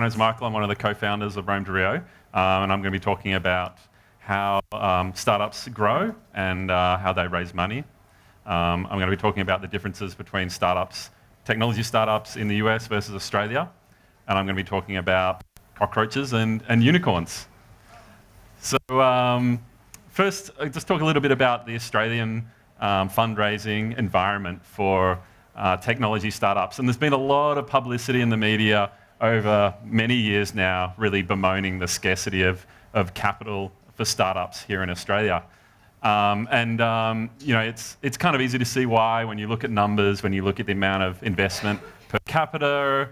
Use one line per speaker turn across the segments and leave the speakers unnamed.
my name is Michael. I'm one of the co-founders of Rome2rio, and I'm going to be talking about how startups grow and how they raise money. I'm going to be talking about the differences between startups, technology startups in the US versus Australia, and I'm going to be talking about cockroaches and unicorns. So first, I'll just talk a little bit about the Australian fundraising environment for technology startups. And there's been a lot of publicity in the media over many years now, really bemoaning the scarcity of capital for startups here in Australia. It's kind of easy to see why when you look at numbers, when you look at the amount of investment per capita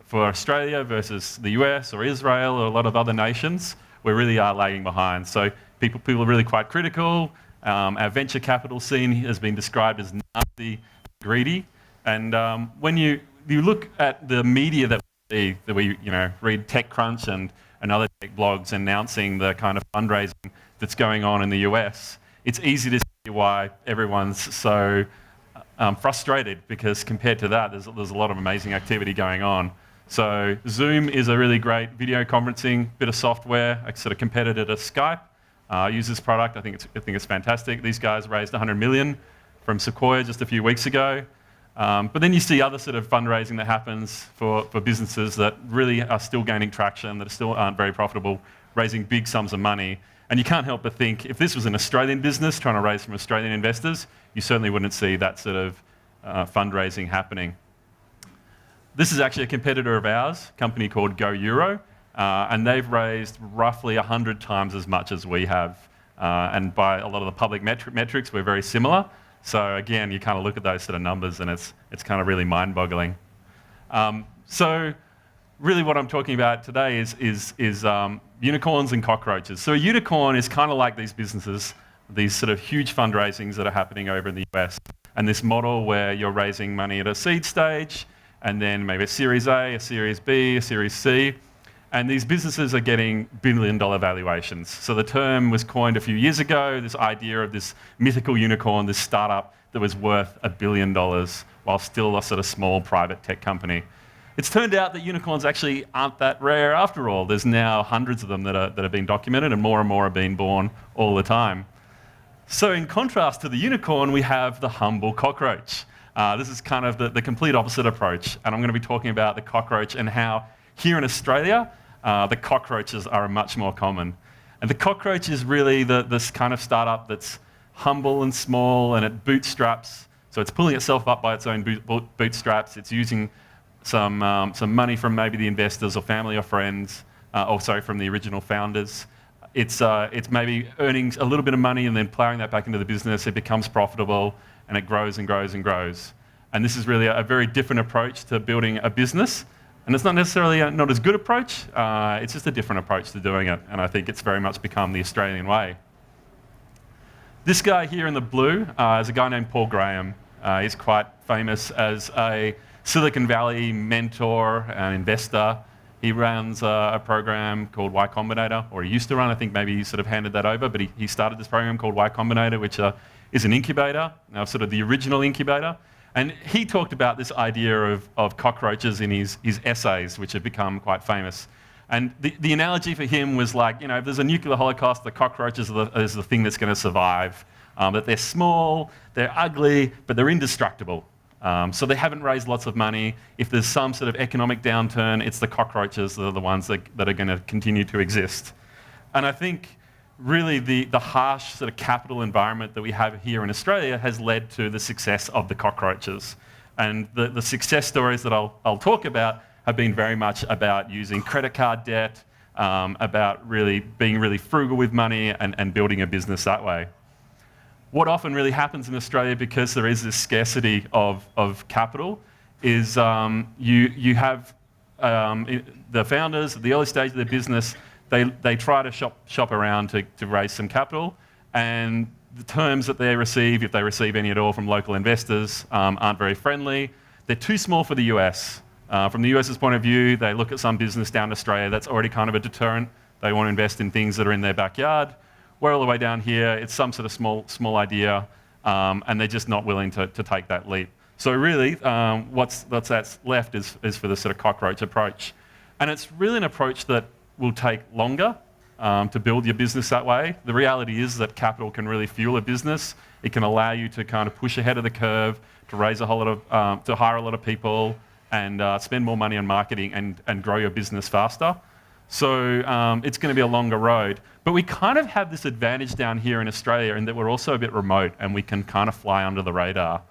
for Australia versus the US or Israel or a lot of other nations, we really are lagging behind. So people are really quite critical. Our venture capital scene has been described as nasty, greedy. And when you look at the media that we read TechCrunch and other tech blogs announcing the kind of fundraising that's going on in the US, it's easy to see why everyone's so frustrated, because compared to that, there's a lot of amazing activity going on. So Zoom is a really great video conferencing bit of software, a sort of competitor to Skype. I use this product. I think it's fantastic. These guys raised 100 million from Sequoia just a few weeks ago. But then you see other sort of fundraising that happens for businesses that really are still gaining traction, that still aren't very profitable, raising big sums of money. And you can't help but think, if this was an Australian business trying to raise from Australian investors, you certainly wouldn't see that sort of fundraising happening. This is actually a competitor of ours, a company called GoEuro, and they've raised roughly 100 times as much as we have. And by a lot of the public metrics, we're very similar. So again, you kind of look at those sort of numbers and it's kind of really mind-boggling. So really what I'm talking about today is unicorns and cockroaches. So a unicorn is kind of like these businesses, these sort of huge fundraisings that are happening over in the US. And this model where you're raising money at a seed stage, and then maybe a Series A, a Series B, a Series C. And these businesses are getting billion-dollar valuations. So the term was coined a few years ago, this idea of this mythical unicorn, this startup that was worth $1 billion while still a sort of small private tech company. It's turned out that unicorns actually aren't that rare after all. There's now hundreds of them that have been documented, and more are being born all the time. So in contrast to the unicorn, we have the humble cockroach. This is kind of the complete opposite approach. And I'm going to be talking about the cockroach and how here in Australia, the cockroaches are much more common. And the cockroach is really this kind of startup that's humble and small, and it bootstraps. So it's pulling itself up by its own bootstraps. It's using some money from maybe the investors or family or friends, from the original founders. It's maybe earning a little bit of money and then plowing that back into the business. It becomes profitable, and it grows and grows and grows. And this is really a very different approach to building a business. And it's not necessarily not as good approach, it's just a different approach to doing it. And I think it's very much become the Australian way. This guy here in the blue is a guy named Paul Graham. He's quite famous as a Silicon Valley mentor and investor. He runs a program called Y Combinator, or he used to run. I think maybe he sort of handed that over, but he started this program called Y Combinator, which is an incubator, sort of the original incubator. And he talked about this idea of cockroaches in his essays, which have become quite famous. And the analogy for him was like, if there's a nuclear holocaust, the cockroaches is the thing that's going to survive. That they're small, they're ugly, but they're indestructible. So they haven't raised lots of money. If there's some sort of economic downturn, it's the cockroaches that are the ones that are going to continue to exist. And I think really the harsh sort of capital environment that we have here in Australia has led to the success of the cockroaches. And the success stories that I'll talk about have been very much about using credit card debt, about really being really frugal with money and building a business that way. What often really happens in Australia, because there is this scarcity of capital, is you have the founders at the early stage of their business. They try to shop around to raise some capital, and the terms that they receive, if they receive any at all from local investors, aren't very friendly. They're too small for the US. From the US's point of view, they look at some business down in Australia that's already kind of a deterrent. They want to invest in things that are in their backyard. We're all the way down here, it's some sort of small idea, and they're just not willing to take that leap. So really, what's left is for the sort of cockroach approach. And it's really an approach that will take longer to build your business that way. The reality is that capital can really fuel a business. It can allow you to kind of push ahead of the curve, to raise a whole lot of, to hire a lot of people, and spend more money on marketing and grow your business faster. So it's going to be a longer road. But we kind of have this advantage down here in Australia in that we're also a bit remote and we can kind of fly under the radar.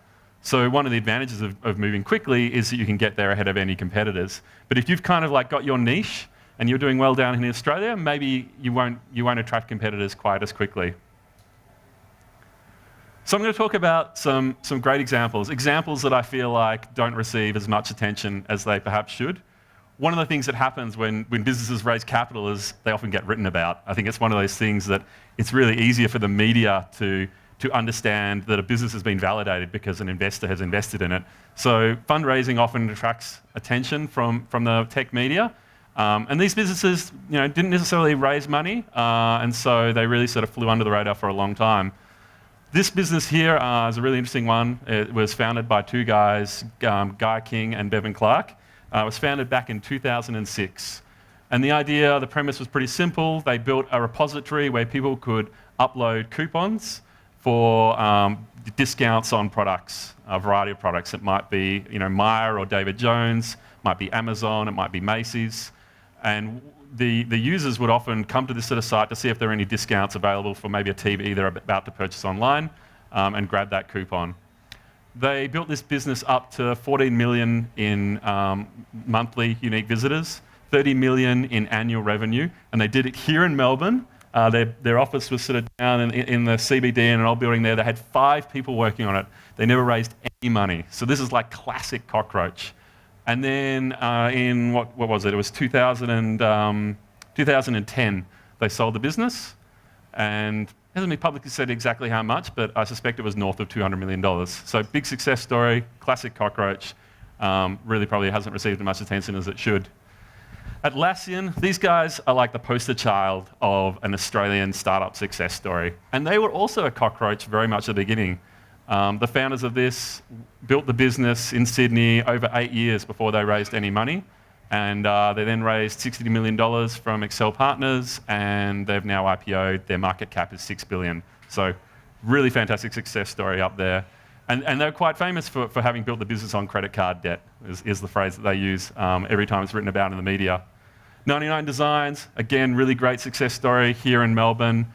So one of the advantages of moving quickly is that you can get there ahead of any competitors. But if you've kind of like got your niche and you're doing well down in Australia, maybe you won't attract competitors quite as quickly. So I'm going to talk about some great examples that I feel like don't receive as much attention as they perhaps should. One of the things that happens when businesses raise capital is they often get written about. I think it's one of those things that it's really easier for the media to understand that a business has been validated because an investor has invested in it. So fundraising often attracts attention from the tech media. And these businesses didn't necessarily raise money, and so they really sort of flew under the radar for a long time. This business here is a really interesting one. It was founded by two guys, Guy King and Bevan Clark. It was founded back in 2006. And the premise was pretty simple. They built a repository where people could upload coupons for discounts on products, a variety of products. It might be Myer or David Jones, might be Amazon, it might be Macy's. And the users would often come to this sort of site to see if there are any discounts available for maybe a TV they're about to purchase online and grab that coupon. They built this business up to 14 million in monthly unique visitors, 30 million in annual revenue, and they did it here in Melbourne. Their office was sort of down in the CBD in an old building there. They had 5 people working on it. They never raised any money. So this is like classic Cockroach. And then in, what was it? It was 2010, they sold the business, and it hasn't been publicly said exactly how much, but I suspect it was north of $200 million. So big success story, classic Cockroach. Really probably hasn't received as much attention as it should. Atlassian, these guys are like the poster child of an Australian startup success story. And they were also a Cockroach very much at the beginning. The founders of this built the business in Sydney over 8 years before they raised any money. And they then raised $60 million from Excel Partners, and they've now IPO'd. Their market cap is $6 billion. So really fantastic success story up there. And they're quite famous for having built the business on credit card debt, is the phrase that they use every time it's written about in the media. 99 Designs, again, really great success story here in Melbourne.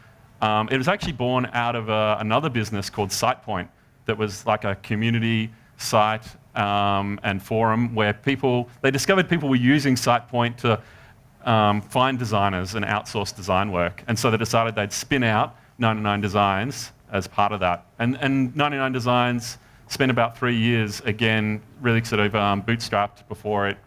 It was actually born out of another business called SitePoint that was like a community site and forum where they discovered people were using SitePoint to find designers and outsource design work. And so they decided they'd spin out 99 Designs as part of that. And 99 Designs spent about 3 years, again, really sort of bootstrapped before it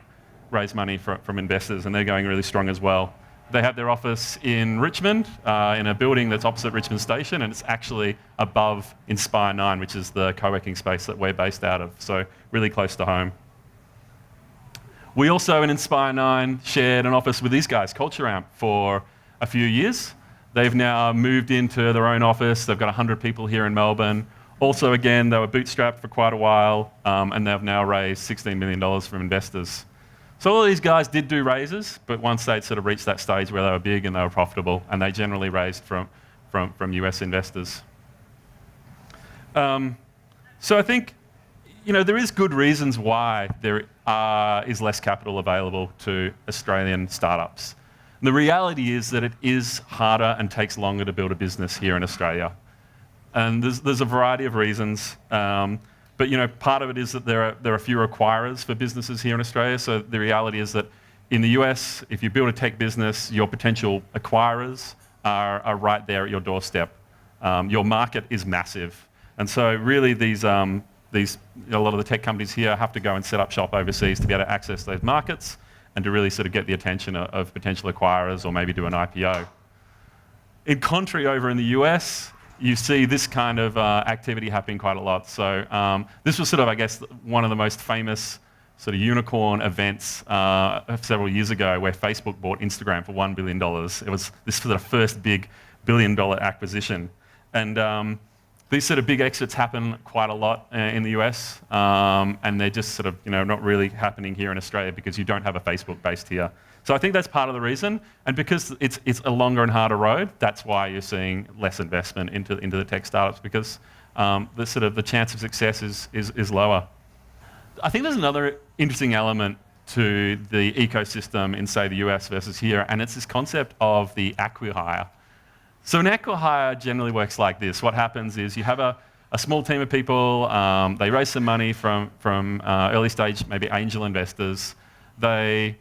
raised money from investors, and they're going really strong as well. They have their office in Richmond, in a building that's opposite Richmond Station, and it's actually above Inspire 9, which is the co-working space that we're based out of, so really close to home. We also, in Inspire 9, shared an office with these guys, Culture Amp, for a few years. They've now moved into their own office. They've got 100 people here in Melbourne. Also, again, they were bootstrapped for quite a while, and they've now raised $16 million from investors. So all of these guys did do raises, but once they'd sort of reached that stage where they were big and they were profitable, and they generally raised from US investors. So I think there is good reasons why there is less capital available to Australian startups. And the reality is that it is harder and takes longer to build a business here in Australia. And there's a variety of reasons. But part of it is that there are fewer acquirers for businesses here in Australia. So the reality is that in the US, if you build a tech business, your potential acquirers are right there at your doorstep. Your market is massive, and so really a lot of the tech companies here have to go and set up shop overseas to be able to access those markets and to really sort of get the attention of potential acquirers or maybe do an IPO. In contrary, over in the US, you see this kind of activity happening quite a lot. So this was sort of, I guess, one of the most famous sort of unicorn events several years ago, where Facebook bought Instagram for $1 billion. This was the first big billion-dollar acquisition. And the These sort of big exits happen quite a lot in the US, and they're just sort of not really happening here in Australia because you don't have a Facebook based here. So I think that's part of the reason, and because it's a longer and harder road, that's why you're seeing less investment into the tech startups, because the chance of success is lower. I think there's another interesting element to the ecosystem in, say, the US versus here, and it's this concept of the acqui-hire. So an acqui-hire generally works like this. What happens is you have a small team of people, they raise some money from early stage, maybe angel investors. They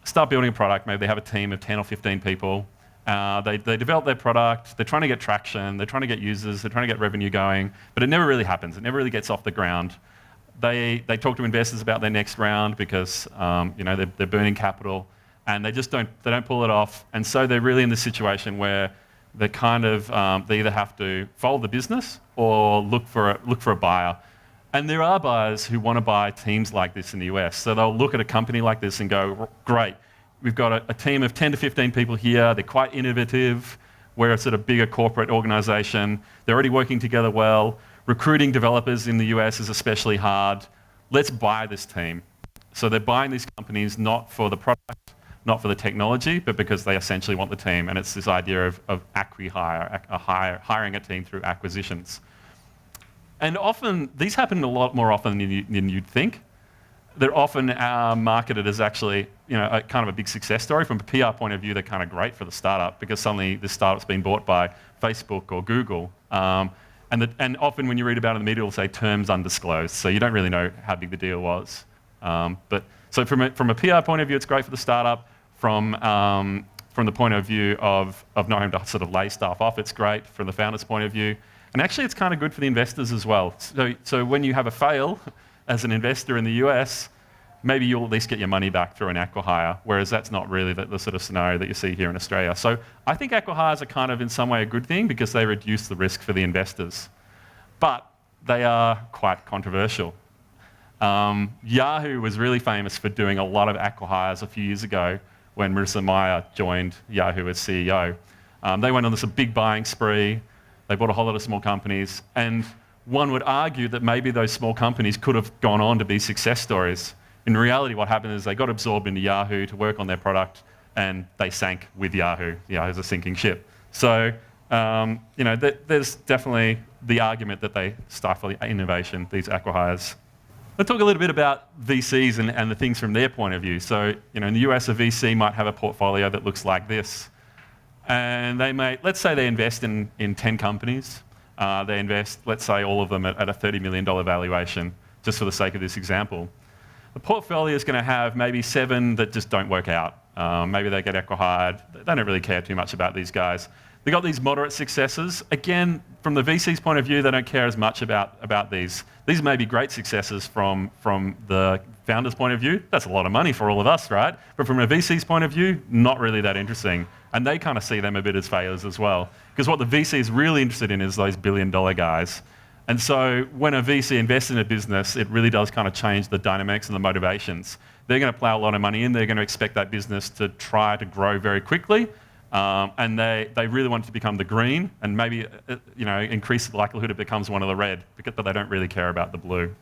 start building a product, maybe they have a team of 10 or 15 people. They develop their product, they're trying to get traction, they're trying to get users, they're trying to get revenue going, but it never really happens. It never really gets off the ground. They talk to investors about their next round because they're burning capital, and they don't pull it off. And so they're really in this situation where they they either have to fold the business or look for a buyer. And there are buyers who want to buy teams like this in the US. So they'll look at a company like this and go, great, we've got a team of 10 to 15 people here. They're quite innovative. We're a sort of bigger corporate organization. They're already working together well. Recruiting developers in the US is especially hard. Let's buy this team. So they're buying these companies not for the product, not for the technology, but because they essentially want the team. And it's this idea of acqui-hire, hiring a team through acquisitions. And often, these happen a lot more often than you'd think. They're often marketed as actually a kind of a big success story. From a PR point of view, they're kind of great for the startup because suddenly the startup's been bought by Facebook or Google. And often when you read about it in the media, it'll say terms undisclosed, so you don't really know how big the deal was. So from a PR point of view, it's great for the startup. From the point of view of not having to sort of lay staff off, it's great from the founder's point of view. And actually, it's kind of good for the investors as well. So when you have a fail as an investor in the US, maybe you'll at least get your money back through an acqui-hire, whereas that's not really the sort of scenario that you see here in Australia. So I think acqui-hires are kind of in some way a good thing because they reduce the risk for the investors. But they are quite controversial. Yahoo was really famous for doing a lot of acqui-hires a few years ago when Marissa Mayer joined Yahoo as CEO. They went on this big buying spree. They bought a whole lot of small companies. And one would argue that maybe those small companies could have gone on to be success stories. In reality, what happened is they got absorbed into Yahoo to work on their product, and they sank with Yahoo. Yahoo's a sinking ship. So, there's definitely the argument that they stifle innovation, these acqui-hires. Let's talk a little bit about VCs and the things from their point of view. So, in the US, a VC might have a portfolio that looks like this. And let's say they invest in 10 companies. They invest, let's say, all of them at a $30 million valuation, just for the sake of this example. The portfolio is going to have maybe 7 that just don't work out. Maybe they get acqui-hired. They don't really care too much about these guys. They've got these moderate successes. Again, from the VC's point of view, they don't care as much about these. These may be great successes from the founder's point of view. That's a lot of money for all of us, right? But from a VC's point of view, not really that interesting. And they kind of see them a bit as failures as well. Because what the VC is really interested in is those billion-dollar guys. And so when a VC invests in a business, it really does kind of change the dynamics and the motivations. They're going to plow a lot of money in. They're going to expect that business to try to grow very quickly. And they really want it to become the green and maybe increase the likelihood it becomes one of the red, but they don't really care about the blue.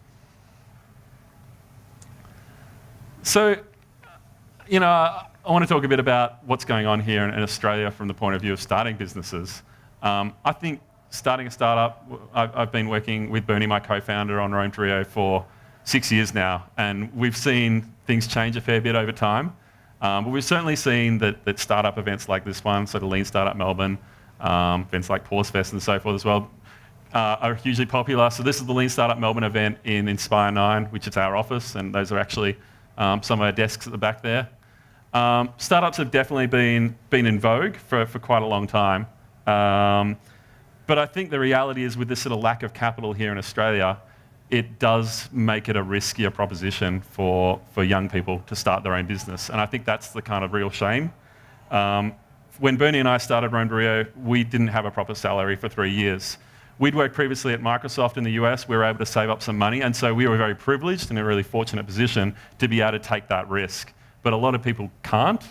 So, I want to talk a bit about what's going on here in Australia from the point of view of starting businesses. I think starting a startup, I've been working with Bernie, my co-founder, on Rome2rio for 6 years now, and we've seen things change a fair bit over time. But we've certainly seen that startup events like this one, so the Lean Startup Melbourne, events like Pause Fest and so forth as well, are hugely popular. So this is the Lean Startup Melbourne event in Inspire 9, which is our office, and those are actually some of our desks at the back there. Startups have definitely been in vogue for quite a long time. But I think the reality is with this sort of lack of capital here in Australia, it does make it a riskier proposition for young people to start their own business. And I think that's the kind of real shame. When Bernie and I started Rome2rio, we didn't have a proper salary for 3 years. We'd worked previously at Microsoft in the US. We were able to save up some money. And so we were very privileged and in a really fortunate position to be able to take that risk. But a lot of people can't.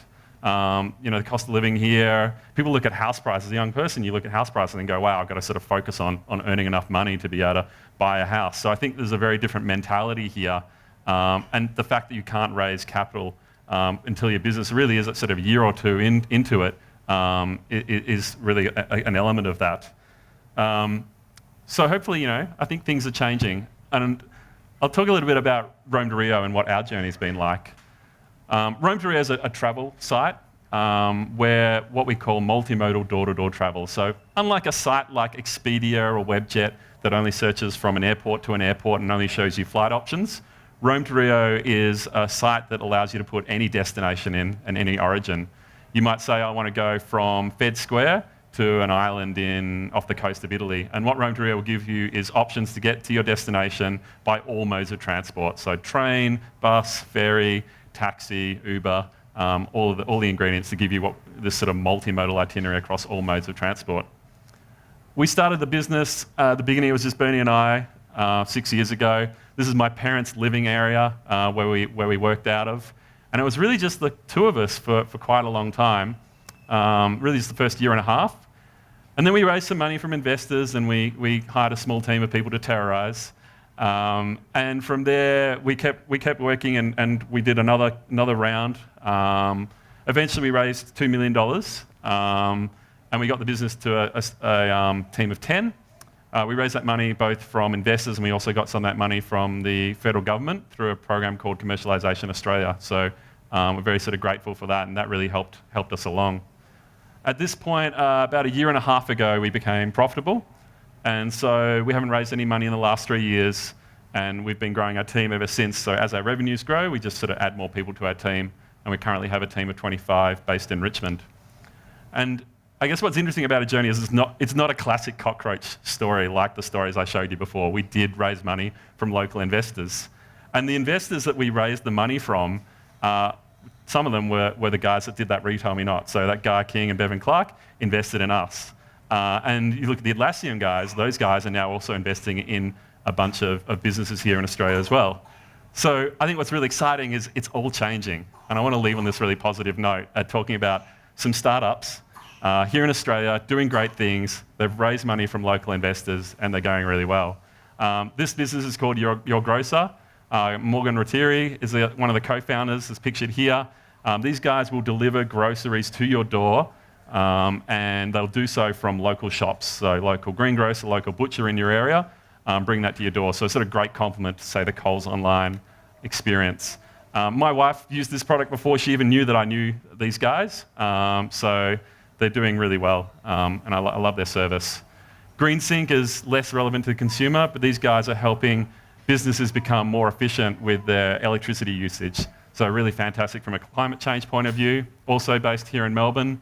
The cost of living here. People look at house prices. As a young person, you look at house prices and go, wow, I've got to sort of focus on earning enough money to be able to buy a house. So I think there's a very different mentality here. And the fact that you can't raise capital until your business really is a sort of year or two into it is really an element of that. So hopefully, I think things are changing. And I'll talk a little bit about Rome2rio and what our journey's been like. Rome2rio is a travel site where what we call multimodal door-to-door travel. So unlike a site like Expedia or Webjet that only searches from an airport to an airport and only shows you flight options, Rome2rio is a site that allows you to put any destination in and any origin. You might say, I want to go from Fed Square to an island off the coast of Italy. And what Rome2rio will give you is options to get to your destination by all modes of transport. So train, bus, ferry, taxi, Uber, all the ingredients to give you this sort of multimodal itinerary across all modes of transport. We started the business, the beginning it was just Bernie and I, 6 years ago. This is my parents' living area where we worked out of. And it was really just the two of us for quite a long time, really just the first year and a half. And then we raised some money from investors and we hired a small team of people to terrorize. And from there, we kept working and we did another round. Eventually, we raised $2 million and we got the business to a team of 10. We raised that money both from investors and we also got some of that money from the federal government through a program called Commercialisation Australia. So we're very sort of grateful for that, and that really helped us along. At this point, about a year and a half ago, we became profitable. And so we haven't raised any money in the last 3 years, and we've been growing our team ever since. So as our revenues grow, we just sort of add more people to our team, and we currently have a team of 25 based in Richmond. And I guess what's interesting about our journey is it's not a classic Cockroach story like the stories I showed you before. We did raise money from local investors. And the investors that we raised the money from, some of them were the guys that did that Retail Me Not. So that Guy King and Bevan Clark invested in us. And you look at the Atlassian guys, those guys are now also investing in a bunch of businesses here in Australia as well. So I think what's really exciting is it's all changing. And I want to leave on this really positive note talking about some startups here in Australia doing great things. They've raised money from local investors and they're going really well. This business is called Your Grocer. Morgan Rottieri is one of the co-founders, is pictured here. These guys will deliver groceries to your door, and they'll do so from local shops, so local greengrocer, local butcher in your area, bring that to your door. So it's sort of a great compliment to, say, the Coles Online experience. My wife used this product before she even knew that I knew these guys, so they're doing really well, and I love their service. GreenSync is less relevant to the consumer, but these guys are helping businesses become more efficient with their electricity usage. So really fantastic from a climate change point of view, also based here in Melbourne.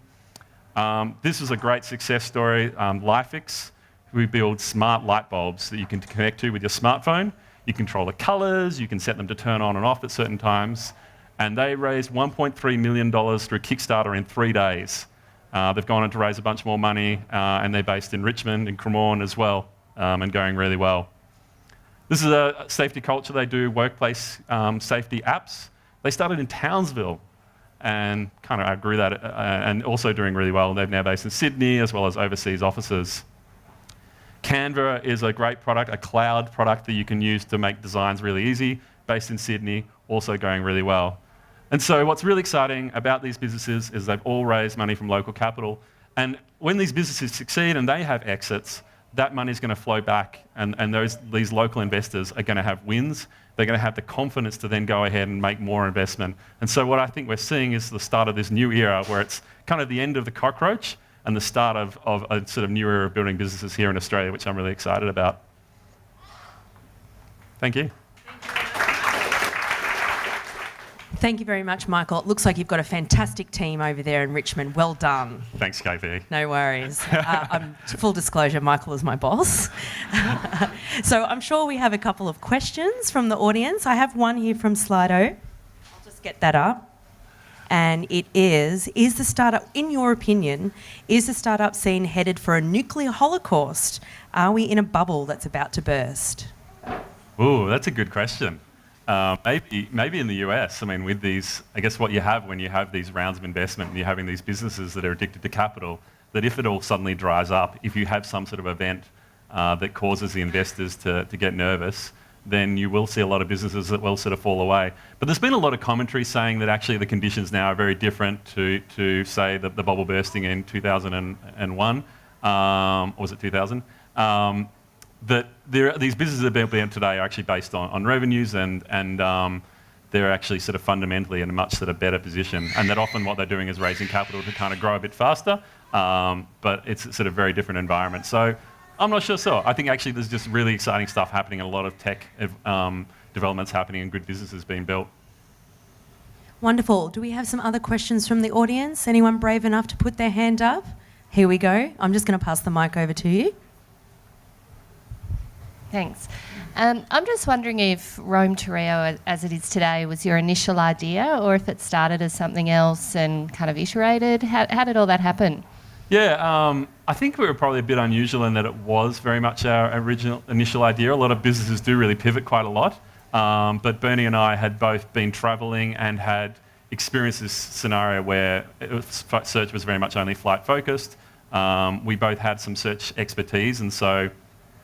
This is a great success story. Lifix, we build smart light bulbs that you can connect to with your smartphone. You control the colours, you can set them to turn on and off at certain times. And they raised $1.3 million through Kickstarter in 3 days. They've gone on to raise a bunch more money, and they're based in Richmond and Cremorne as well, and going really well. This is a safety culture. They do workplace safety apps. They started in Townsville and kind of outgrew that, and also doing really well. They're now based in Sydney as well as overseas offices. Canva is a great product, a cloud product that you can use to make designs really easy, based in Sydney, also going really well. And so what's really exciting about these businesses is they've all raised money from local capital. And when these businesses succeed and they have exits, that money is going to flow back, and these local investors are going to have wins. They're going to have the confidence to then go ahead and make more investment. And so what I think we're seeing is the start of this new era where it's kind of the end of the Cockroach and the start of a sort of new era of building businesses here in Australia, which I'm really excited about. Thank you.
Thank you very much, Michael. It looks like you've got a fantastic team over there in Richmond. Well done.
Thanks, KP.
No worries. Full disclosure, Michael is my boss. So I'm sure we have a couple of questions from the audience. I have one here from Slido. I'll just get that up. And it is the startup, in your opinion, is the startup scene headed for a nuclear holocaust? Are we in a bubble that's about to burst?
Ooh, that's a good question. maybe in the US, I mean, with these, I guess what you have when you have these rounds of investment and you're having these businesses that are addicted to capital, that if it all suddenly dries up, if you have some sort of event that causes the investors to get nervous, then you will see a lot of businesses that will sort of fall away. But there's been a lot of commentary saying that actually the conditions now are very different to say, the bubble bursting in 2001, or was it 2000? That these businesses that are built today are actually based on revenues and they're actually sort of fundamentally in a much sort of better position. And that often what they're doing is raising capital to kind of grow a bit faster, but it's sort of very different environment. So I'm not sure so. I think actually there's just really exciting stuff happening and a lot of tech developments happening and good businesses being built.
Wonderful. Do we have some other questions from the audience? Anyone brave enough to put their hand up? Here we go. I'm just going to pass the mic over to you.
Thanks. I'm just wondering if Rome2rio, as it is today, was your initial idea or if it started as something else and kind of iterated. How did all that happen?
Yeah, I think we were probably a bit unusual in that it was very much our initial idea. A lot of businesses do really pivot quite a lot, but Bernie and I had both been travelling and had experienced this scenario where search was very much only flight focused. We both had some search expertise, and so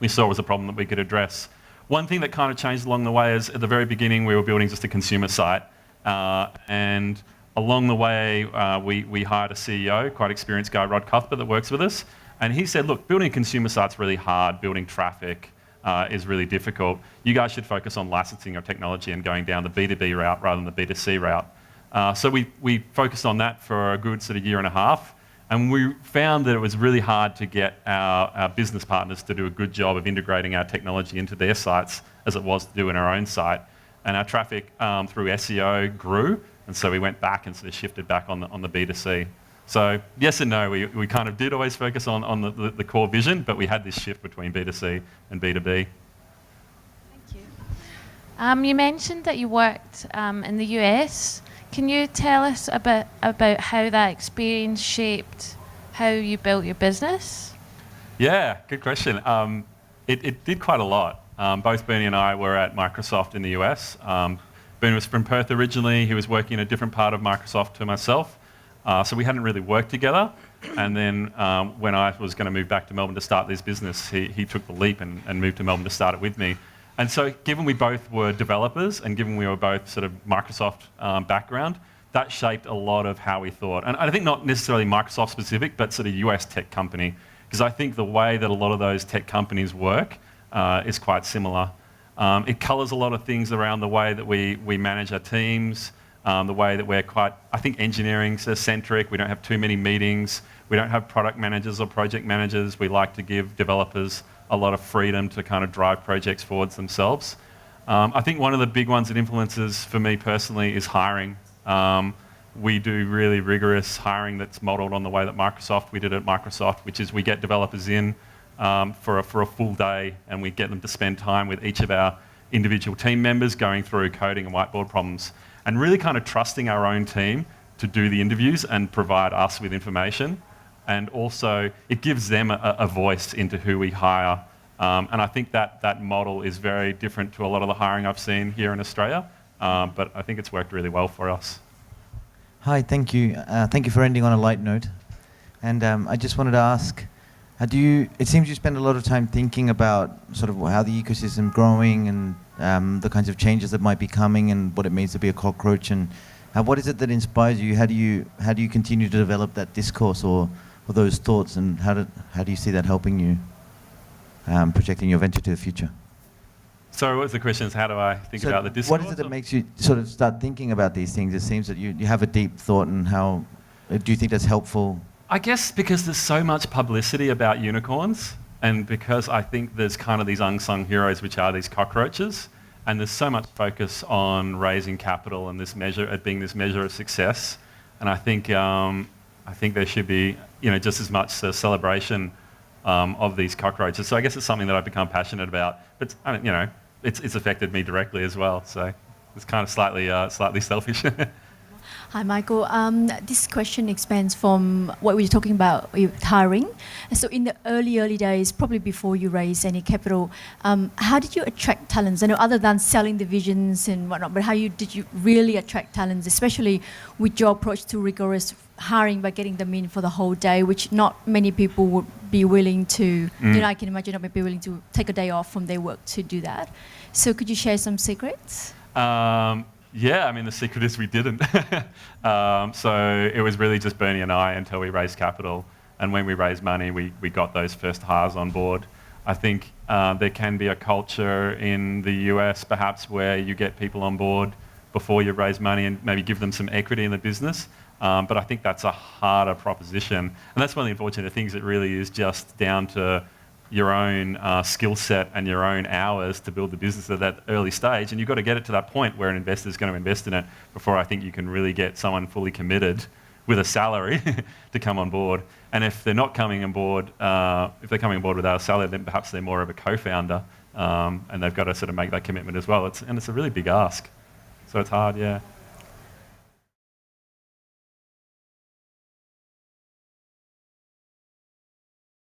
we saw it was a problem that we could address. One thing that kind of changed along the way is at the very beginning we were building just a consumer site, and along the way we hired a CEO, quite experienced guy, Rod Cuthbert, that works with us, and he said, look, building a consumer site's really hard, building traffic is really difficult. You guys should focus on licensing your technology and going down the B2B route rather than the B2C route. So we focused on that for a good sort of year and a half. And we found that it was really hard to get our business partners to do a good job of integrating our technology into their sites as it was to do in our own site. And our traffic through SEO grew, and so we went back and sort of shifted back on the B2C. So yes and no, we kind of did always focus on the core vision, but we had this shift between B2C and B2B.
Thank you. You mentioned that you worked in the US. Can you tell us a bit about how that experience shaped how you built your business?
Yeah, good question. It did quite a lot. Both Bernie and I were at Microsoft in the US. Bernie was from Perth originally. He was working in a different part of Microsoft to myself. So we hadn't really worked together. And then when I was going to move back to Melbourne to start this business, he took the leap and moved to Melbourne to start it with me. And so given we both were developers and given we were both sort of Microsoft background, that shaped a lot of how we thought. And I think not necessarily Microsoft specific, but sort of US tech company. Because I think the way that a lot of those tech companies work is quite similar. It colours a lot of things around the way that we manage our teams, the way that we're quite, I think, engineering-centric. We don't have too many meetings. We don't have product managers or project managers. We like to give developers a lot of freedom to kind of drive projects forwards themselves. I think one of the big ones that influences for me personally is hiring. We do really rigorous hiring that's modelled on the way that we did at Microsoft, which is we get developers in for a full day and we get them to spend time with each of our individual team members going through coding and whiteboard problems and really kind of trusting our own team to do the interviews and provide us with information. And also, it gives them a voice into who we hire. And I think that model is very different to a lot of the hiring I've seen here in Australia. But I think it's worked really well for us.
Hi, thank you. Thank you for ending on a light note. And I just wanted to ask, it seems you spend a lot of time thinking about sort of how the ecosystem is growing and the kinds of changes that might be coming and what it means to be a cockroach. And what is it that inspires you? How do you continue to develop that discourse or those thoughts, and how do you see that helping you projecting your venture to the future?
So what's the question is how do I think about the discourse?
What is it that makes you sort of start thinking about these things? It seems that you have a deep thought, and how do you think that's helpful?
I guess because there's so much publicity about unicorns, and because I think there's kind of these unsung heroes, which are these cockroaches, and there's so much focus on raising capital and being this measure of success. And I think there should be, just as much a celebration of these cockroaches. So I guess it's something that I've become passionate about. But it's affected me directly as well. So it's kind of slightly selfish.
Hi, Michael. This question expands from what we were talking about with hiring. So in the early days, probably before you raised any capital, how did you attract talents? I know other than selling the visions and whatnot, but did you really attract talents, especially with your approach to rigorous hiring by getting them in for the whole day, which not many people would be willing to, I can imagine not many people willing to take a day off from their work to do that. So could you share some secrets?
Yeah, I mean, the secret is we didn't. So it was really just Bernie and I until we raised capital. And when we raised money, we got those first hires on board. I think there can be a culture in the US, perhaps, where you get people on board before you raise money and maybe give them some equity in the business. But I think that's a harder proposition. And that's one of the unfortunate things. It really is just down to your own skill set and your own hours to build the business at that early stage. And you've got to get it to that point where an investor is going to invest in it before I think you can really get someone fully committed with a salary to come on board. And if they're not coming on board, if they're coming on board without a salary, then perhaps they're more of a co-founder, and they've got to sort of make that commitment as well. It's a really big ask. So it's hard, yeah.